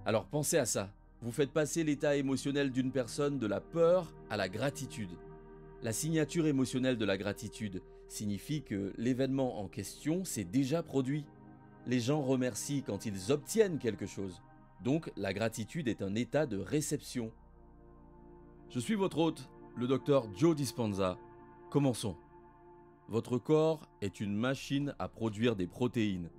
Alors pensez à ça. Vous faites passer l'état émotionnel d'une personne de la peur à la gratitude. La signature émotionnelle de la gratitude signifie que l'événement en question s'est déjà produit. Les gens remercient quand ils obtiennent quelque chose. Donc la gratitude est un état de réception. Je suis votre hôte, le docteur Joe Dispenza. Commençons. Votre corps est une machine à produire des protéines.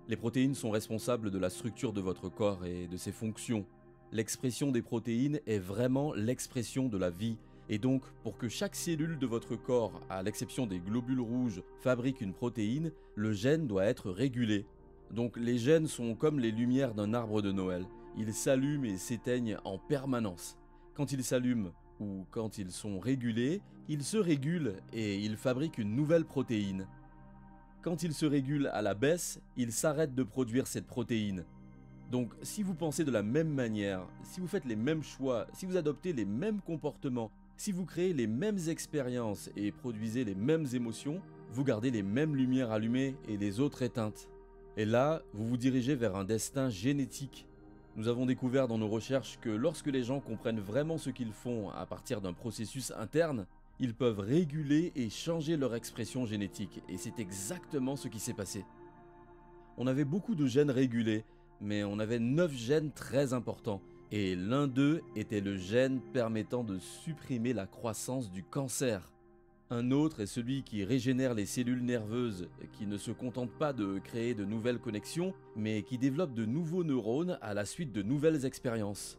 Les protéines sont responsables de la structure de votre corps et de ses fonctions. L'expression des protéines est vraiment l'expression de la vie. Et donc, pour que chaque cellule de votre corps, à l'exception des globules rouges, fabrique une protéine, le gène doit être régulé. Donc les gènes sont comme les lumières d'un arbre de Noël. Ils s'allument et s'éteignent en permanence. Quand ils s'allument ou quand ils sont régulés, ils se régulent et ils fabriquent une nouvelle protéine. Quand ils se régulent à la baisse, ils s'arrêtent de produire cette protéine. Donc si vous pensez de la même manière, si vous faites les mêmes choix, si vous adoptez les mêmes comportements, si vous créez les mêmes expériences et produisez les mêmes émotions, vous gardez les mêmes lumières allumées et les autres éteintes. Et là, vous vous dirigez vers un destin génétique. Nous avons découvert dans nos recherches que lorsque les gens comprennent vraiment ce qu'ils font à partir d'un processus interne, ils peuvent réguler et changer leur expression génétique. Et c'est exactement ce qui s'est passé. On avait beaucoup de gènes régulés, mais on avait 9 gènes très importants. Et l'un d'eux était le gène permettant de supprimer la croissance du cancer. Un autre est celui qui régénère les cellules nerveuses, qui ne se contente pas de créer de nouvelles connexions, mais qui développe de nouveaux neurones à la suite de nouvelles expériences.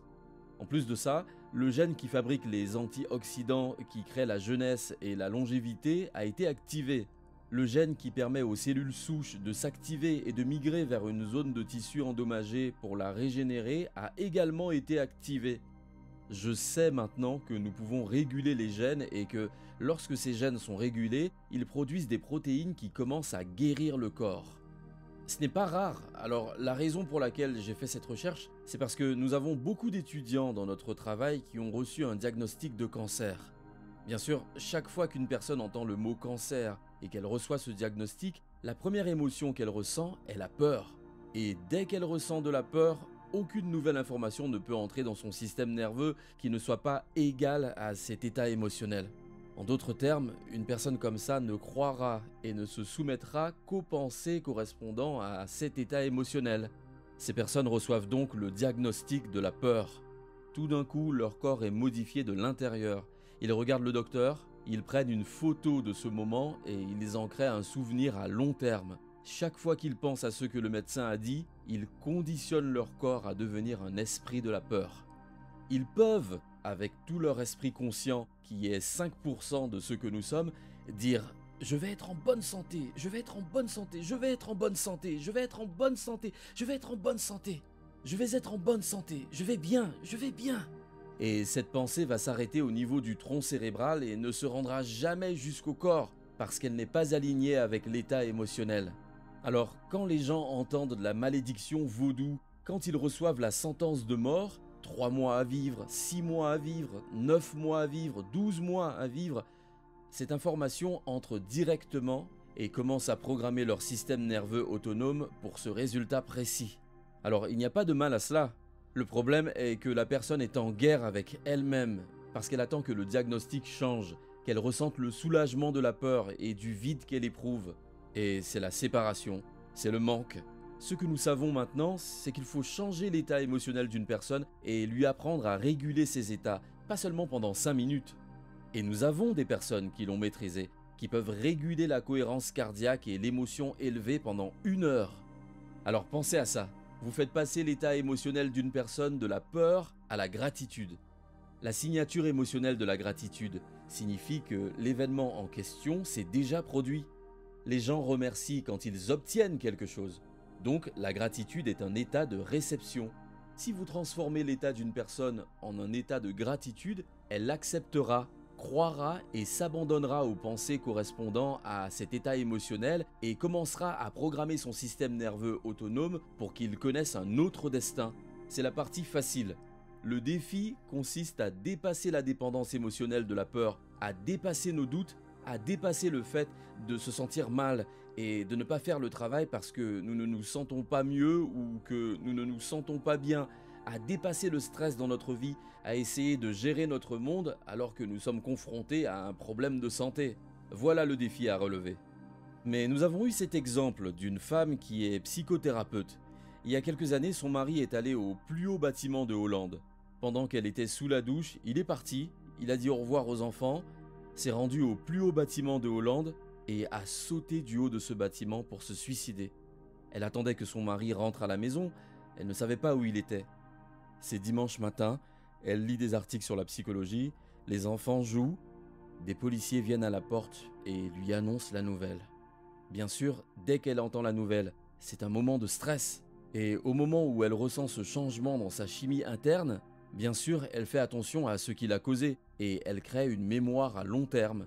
En plus de ça, le gène qui fabrique les antioxydants qui créent la jeunesse et la longévité a été activé. Le gène qui permet aux cellules souches de s'activer et de migrer vers une zone de tissu endommagée pour la régénérer a également été activé. Je sais maintenant que nous pouvons réguler les gènes et que lorsque ces gènes sont régulés, ils produisent des protéines qui commencent à guérir le corps. Ce n'est pas rare, alors la raison pour laquelle j'ai fait cette recherche, c'est parce que nous avons beaucoup d'étudiants dans notre travail qui ont reçu un diagnostic de cancer. Bien sûr, chaque fois qu'une personne entend le mot cancer et qu'elle reçoit ce diagnostic, la première émotion qu'elle ressent est la peur. Et dès qu'elle ressent de la peur, aucune nouvelle information ne peut entrer dans son système nerveux qui ne soit pas égale à cet état émotionnel. En d'autres termes, une personne comme ça ne croira et ne se soumettra qu'aux pensées correspondant à cet état émotionnel. Ces personnes reçoivent donc le diagnostic de la peur. Tout d'un coup, leur corps est modifié de l'intérieur. Ils regardent le docteur, ils prennent une photo de ce moment et ils en créent un souvenir à long terme. Chaque fois qu'ils pensent à ce que le médecin a dit, ils conditionnent leur corps à devenir un esprit de la peur. Ils peuvent, avec tout leur esprit conscient, qui est 5% de ce que nous sommes, dire « Je vais être en bonne santé, je vais être en bonne santé, je vais être en bonne santé, je vais être en bonne santé, je vais être en bonne santé, je vais être en bonne santé, je vais bien, je vais bien ». Et cette pensée va s'arrêter au niveau du tronc cérébral et ne se rendra jamais jusqu'au corps, parce qu'elle n'est pas alignée avec l'état émotionnel. Alors, quand les gens entendent la malédiction vaudou, quand ils reçoivent la sentence de mort, 3 mois à vivre, 6 mois à vivre, 9 mois à vivre, 12 mois à vivre, cette information entre directement et commence à programmer leur système nerveux autonome pour ce résultat précis. Alors, il n'y a pas de mal à cela. Le problème est que la personne est en guerre avec elle-même, parce qu'elle attend que le diagnostic change, qu'elle ressente le soulagement de la peur et du vide qu'elle éprouve. Et c'est la séparation, c'est le manque. Ce que nous savons maintenant, c'est qu'il faut changer l'état émotionnel d'une personne et lui apprendre à réguler ses états, pas seulement pendant 5 minutes. Et nous avons des personnes qui l'ont maîtrisé, qui peuvent réguler la cohérence cardiaque et l'émotion élevée pendant 1 heure. Alors pensez à ça, vous faites passer l'état émotionnel d'une personne de la peur à la gratitude. La signature émotionnelle de la gratitude signifie que l'événement en question s'est déjà produit. Les gens remercient quand ils obtiennent quelque chose. Donc la gratitude est un état de réception. Si vous transformez l'état d'une personne en un état de gratitude, elle l'acceptera, croira et s'abandonnera aux pensées correspondant à cet état émotionnel et commencera à programmer son système nerveux autonome pour qu'il connaisse un autre destin. C'est la partie facile. Le défi consiste à dépasser la dépendance émotionnelle de la peur, à dépasser nos doutes, à dépasser le fait de se sentir mal et de ne pas faire le travail parce que nous ne nous sentons pas mieux ou que nous ne nous sentons pas bien, à dépasser le stress dans notre vie, à essayer de gérer notre monde alors que nous sommes confrontés à un problème de santé. Voilà le défi à relever. Mais nous avons eu cet exemple d'une femme qui est psychothérapeute. Il y a quelques années, son mari est allé au plus haut bâtiment de Hollande. Pendant qu'elle était sous la douche, il est parti, il a dit au revoir aux enfants, s'est rendu au plus haut bâtiment de Hollande et a sauté du haut de ce bâtiment pour se suicider. Elle attendait que son mari rentre à la maison, elle ne savait pas où il était. C'est dimanche matin, elle lit des articles sur la psychologie, les enfants jouent, des policiers viennent à la porte et lui annoncent la nouvelle. Bien sûr, dès qu'elle entend la nouvelle, c'est un moment de stress. Et au moment où elle ressent ce changement dans sa chimie interne, bien sûr, elle fait attention à ce qui l'a causé et elle crée une mémoire à long terme.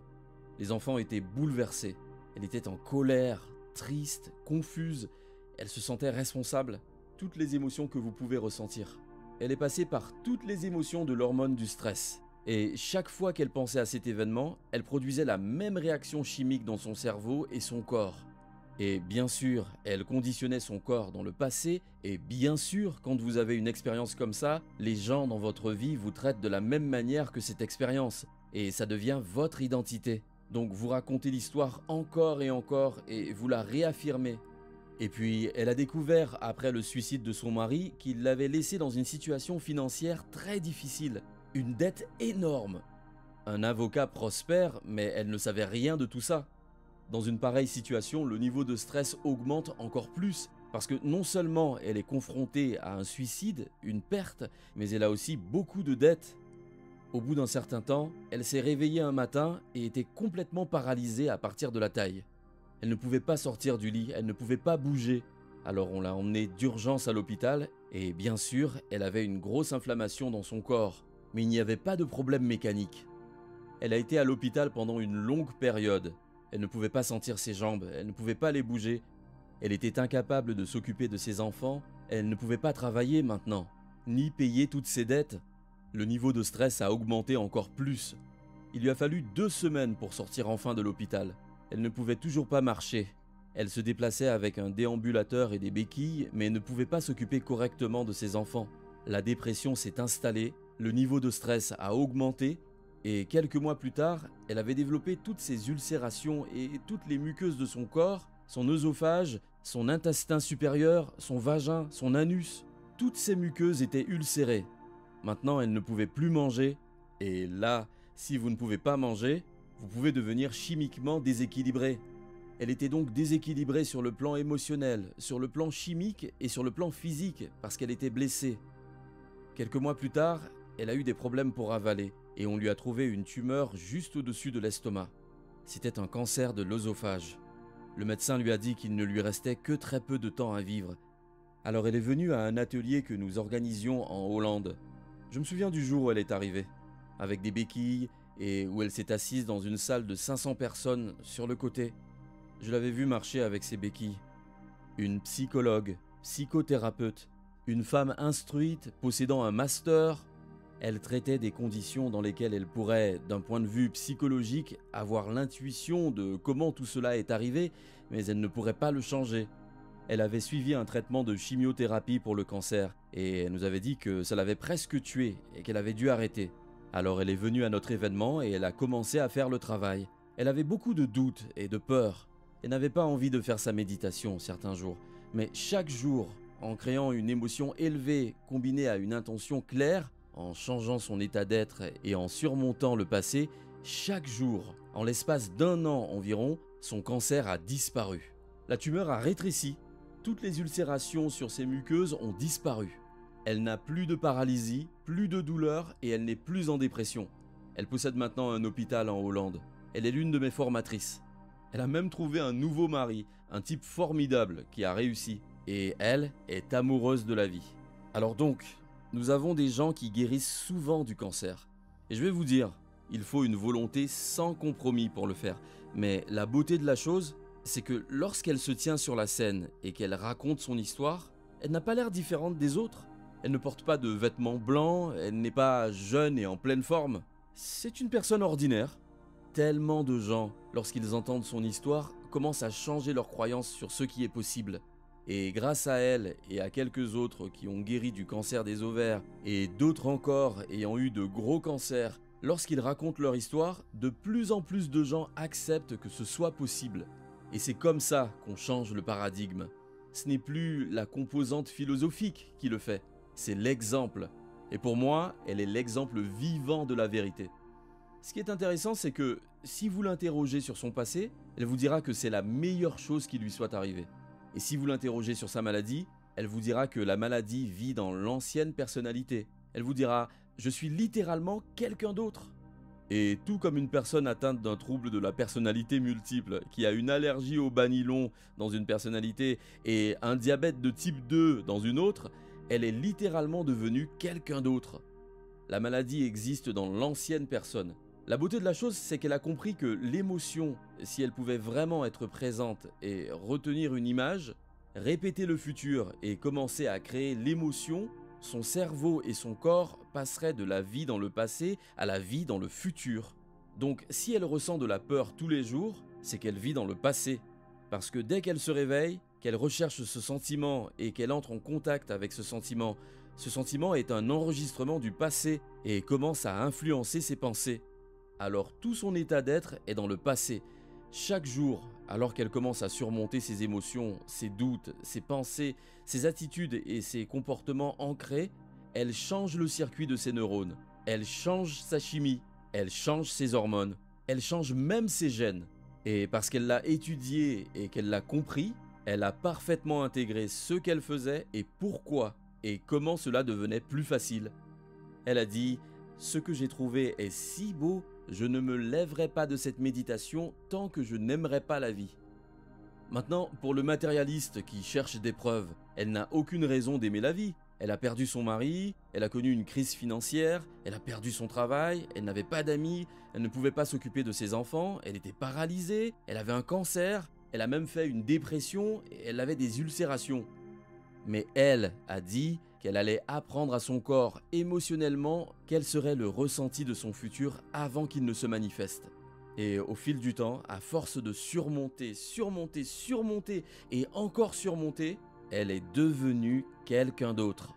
Les enfants étaient bouleversés. Elle était en colère, triste, confuse. Elle se sentait responsable. Toutes les émotions que vous pouvez ressentir. Elle est passée par toutes les émotions de l'hormone du stress. Et chaque fois qu'elle pensait à cet événement, elle produisait la même réaction chimique dans son cerveau et son corps. Et bien sûr, elle conditionnait son corps dans le passé, et bien sûr, quand vous avez une expérience comme ça, les gens dans votre vie vous traitent de la même manière que cette expérience, et ça devient votre identité. Donc vous racontez l'histoire encore et vous la réaffirmez. Et puis, elle a découvert, après le suicide de son mari, qu'il l'avait laissée dans une situation financière très difficile, une dette énorme. Un avocat prospère, mais elle ne savait rien de tout ça. Dans une pareille situation, le niveau de stress augmente encore plus, parce que non seulement elle est confrontée à un suicide, une perte, mais elle a aussi beaucoup de dettes. Au bout d'un certain temps, elle s'est réveillée un matin et était complètement paralysée à partir de la taille. Elle ne pouvait pas sortir du lit, elle ne pouvait pas bouger. Alors on l'a emmenée d'urgence à l'hôpital, et bien sûr, elle avait une grosse inflammation dans son corps, mais il n'y avait pas de problème mécanique. Elle a été à l'hôpital pendant une longue période. Elle ne pouvait pas sentir ses jambes, elle ne pouvait pas les bouger. Elle était incapable de s'occuper de ses enfants, elle ne pouvait pas travailler maintenant, ni payer toutes ses dettes. Le niveau de stress a augmenté encore plus. Il lui a fallu 2 semaines pour sortir enfin de l'hôpital. Elle ne pouvait toujours pas marcher. Elle se déplaçait avec un déambulateur et des béquilles, mais ne pouvait pas s'occuper correctement de ses enfants. La dépression s'est installée, le niveau de stress a augmenté, et quelques mois plus tard, elle avait développé toutes ses ulcérations et toutes les muqueuses de son corps, son œsophage, son intestin supérieur, son vagin, son anus. Toutes ces muqueuses étaient ulcérées. Maintenant, elle ne pouvait plus manger. Et là, si vous ne pouvez pas manger, vous pouvez devenir chimiquement déséquilibré. Elle était donc déséquilibrée sur le plan émotionnel, sur le plan chimique et sur le plan physique parce qu'elle était blessée. Quelques mois plus tard, elle a eu des problèmes pour avaler et on lui a trouvé une tumeur juste au-dessus de l'estomac. C'était un cancer de l'œsophage. Le médecin lui a dit qu'il ne lui restait que très peu de temps à vivre. Alors elle est venue à un atelier que nous organisions en Hollande. Je me souviens du jour où elle est arrivée, avec des béquilles et où elle s'est assise dans une salle de 500 personnes sur le côté. Je l'avais vue marcher avec ses béquilles. Une psychologue, psychothérapeute, une femme instruite possédant un master. Elle traitait des conditions dans lesquelles elle pourrait, d'un point de vue psychologique, avoir l'intuition de comment tout cela est arrivé, mais elle ne pourrait pas le changer. Elle avait suivi un traitement de chimiothérapie pour le cancer, et elle nous avait dit que ça l'avait presque tuée et qu'elle avait dû arrêter. Alors elle est venue à notre événement et elle a commencé à faire le travail. Elle avait beaucoup de doutes et de peurs. Elle n'avait pas envie de faire sa méditation certains jours, mais chaque jour, en créant une émotion élevée combinée à une intention claire, en changeant son état d'être et en surmontant le passé, chaque jour, en l'espace d'1 an environ, son cancer a disparu. La tumeur a rétréci, toutes les ulcérations sur ses muqueuses ont disparu. Elle n'a plus de paralysie, plus de douleur et elle n'est plus en dépression. Elle possède maintenant un hôpital en Hollande. Elle est l'une de mes formatrices. Elle a même trouvé un nouveau mari, un type formidable qui a réussi. Et elle est amoureuse de la vie. Alors donc, nous avons des gens qui guérissent souvent du cancer. Et je vais vous dire, il faut une volonté sans compromis pour le faire. Mais la beauté de la chose, c'est que lorsqu'elle se tient sur la scène et qu'elle raconte son histoire, elle n'a pas l'air différente des autres. Elle ne porte pas de vêtements blancs, elle n'est pas jeune et en pleine forme. C'est une personne ordinaire. Tellement de gens, lorsqu'ils entendent son histoire, commencent à changer leurs croyances sur ce qui est possible. Et grâce à elle et à quelques autres qui ont guéri du cancer des ovaires et d'autres encore ayant eu de gros cancers, lorsqu'ils racontent leur histoire, de plus en plus de gens acceptent que ce soit possible. Et c'est comme ça qu'on change le paradigme. Ce n'est plus la composante philosophique qui le fait, c'est l'exemple. Et pour moi, elle est l'exemple vivant de la vérité. Ce qui est intéressant, c'est que si vous l'interrogez sur son passé, elle vous dira que c'est la meilleure chose qui lui soit arrivée. Et si vous l'interrogez sur sa maladie, elle vous dira que la maladie vit dans l'ancienne personnalité. Elle vous dira « je suis littéralement quelqu'un d'autre ». Et tout comme une personne atteinte d'un trouble de la personnalité multiple, qui a une allergie au banilon dans une personnalité et un diabète de type 2 dans une autre, elle est littéralement devenue quelqu'un d'autre. La maladie existe dans l'ancienne personne. La beauté de la chose, c'est qu'elle a compris que l'émotion, si elle pouvait vraiment être présente et retenir une image, répéter le futur et commencer à créer l'émotion, son cerveau et son corps passeraient de la vie dans le passé à la vie dans le futur. Donc si elle ressent de la peur tous les jours, c'est qu'elle vit dans le passé. Parce que dès qu'elle se réveille, qu'elle recherche ce sentiment et qu'elle entre en contact avec ce sentiment est un enregistrement du passé et commence à influencer ses pensées. Alors tout son état d'être est dans le passé. Chaque jour, alors qu'elle commence à surmonter ses émotions, ses doutes, ses pensées, ses attitudes et ses comportements ancrés, elle change le circuit de ses neurones, elle change sa chimie, elle change ses hormones, elle change même ses gènes. Et parce qu'elle l'a étudié et qu'elle l'a compris, elle a parfaitement intégré ce qu'elle faisait et pourquoi et comment cela devenait plus facile. Elle a dit « Ce que j'ai trouvé est si beau, je ne me lèverai pas de cette méditation tant que je n'aimerai pas la vie. » Maintenant, pour le matérialiste qui cherche des preuves, elle n'a aucune raison d'aimer la vie. Elle a perdu son mari, elle a connu une crise financière, elle a perdu son travail, elle n'avait pas d'amis, elle ne pouvait pas s'occuper de ses enfants, elle était paralysée, elle avait un cancer, elle a même fait une dépression et elle avait des ulcérations. Mais elle a dit qu'elle allait apprendre à son corps émotionnellement quel serait le ressenti de son futur avant qu'il ne se manifeste. Et au fil du temps, à force de surmonter et encore surmonter, elle est devenue quelqu'un d'autre.